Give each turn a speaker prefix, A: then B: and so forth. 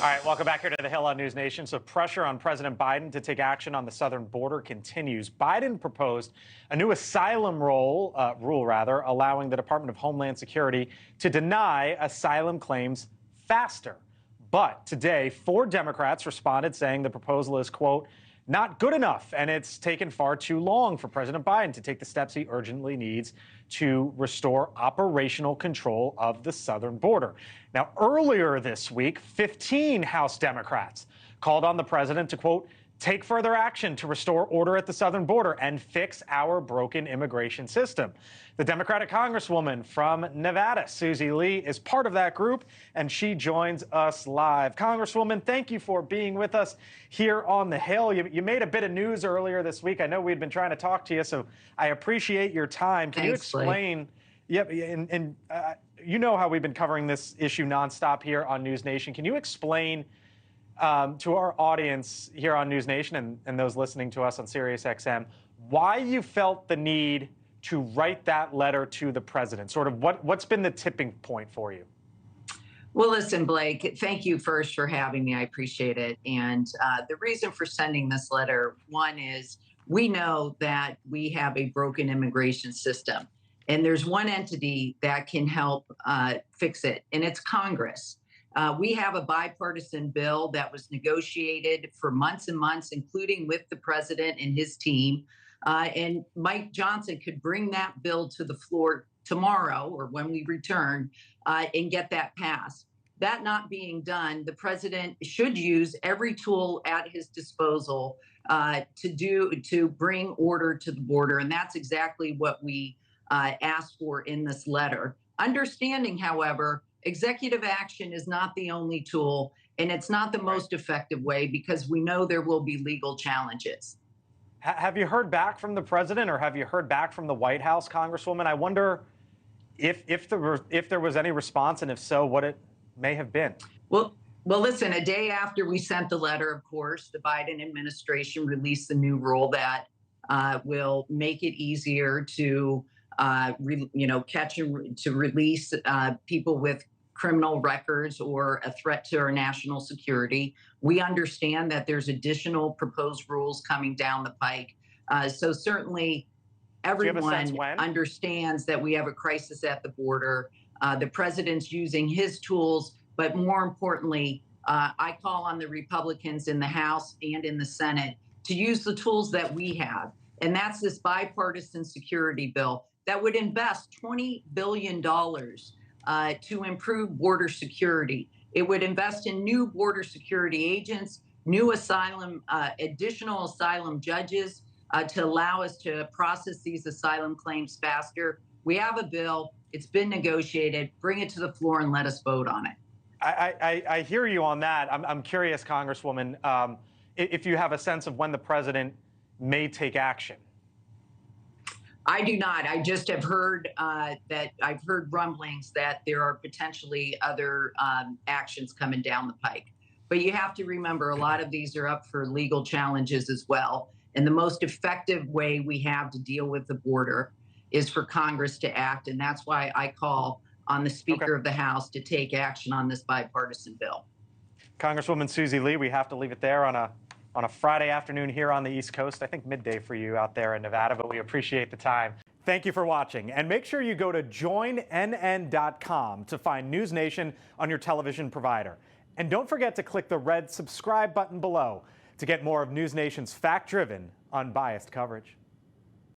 A: All right, welcome back here to the Hill on NewsNation. So pressure on President Biden to take action on the southern border continues. Biden proposed a new asylum rule, allowing the Department of Homeland Security to deny asylum claims faster. But today, 4 Democrats responded saying the proposal is, quote, not good enough, and it's taken far too long for President Biden to take the steps he urgently needs to restore operational control of the southern border. Now, earlier this week, 15 House Democrats called on the president to, quote, take further action to restore order at the southern border and fix our broken immigration system. The Democratic Congresswoman from Nevada, Susie Lee, is part of that group, and she joins us live. Congresswoman, thank you for being with us here on the Hill. You made a bit of news earlier this week. I know we'd been trying to talk to you, so I appreciate your time. Can you explain? Yep, and you know how we've been covering this issue nonstop here on NewsNation. Can you explain to our audience here on NewsNation and those listening to us on SiriusXM, why you felt the need to write that letter to the president? Sort of what's been the tipping point for you?
B: Well, listen, Blake, thank you first for having me. I appreciate it. And the reason for sending this letter, one is we know that we have a broken immigration system, and there's one entity that can help fix it, and it's Congress. We have a bipartisan bill that was negotiated for months and months, including with the president and his team. And Mike Johnson could bring that bill to the floor tomorrow or when we return and get that passed. That not being done, the president should use every tool at his disposal to bring order to the border. And that's exactly what we asked for in this letter. Understanding, however, executive action is not the only tool, and it's not the most effective way because we know there will be legal challenges.
A: Have you heard back from the president, or have you heard back from the White House, Congresswoman? I wonder if there was any response, and if so, what it may have been.
B: Well, listen, a day after we sent the letter, of course, the Biden administration released the new rule that will make it easier to catch and to release people with criminal records or a threat to our national security. We understand that there's additional proposed rules coming down the pike. So certainly everyone understands that we have a crisis at the border. The president's using his tools, but more importantly, I call on the Republicans in the House and in the Senate to use the tools that we have. And that's this bipartisan security bill that would invest $20 billion to improve border security. It would invest in new border security agents, new additional asylum judges to allow us to process these asylum claims faster. We have a bill. It's been negotiated. Bring it to the floor and let us vote on it.
A: I hear you on that. I'm curious, Congresswoman, if you have a sense of when the president may take action.
B: I do not. I just have heard that I've heard rumblings that there are potentially other actions coming down the pike. But you have to remember, a lot of these are up for legal challenges as well. And the most effective way we have to deal with the border is for Congress to act. And that's why I call on the Speaker of the House to take action on this bipartisan bill.
A: Congresswoman Susie Lee, we have to leave it there on a Friday afternoon here on the East Coast. I think midday for you out there in Nevada, but we appreciate the time. Thank you for watching, and make sure you go to joinnn.com to find NewsNation on your television provider. And don't forget to click the red subscribe button below to get more of NewsNation's fact-driven, unbiased coverage.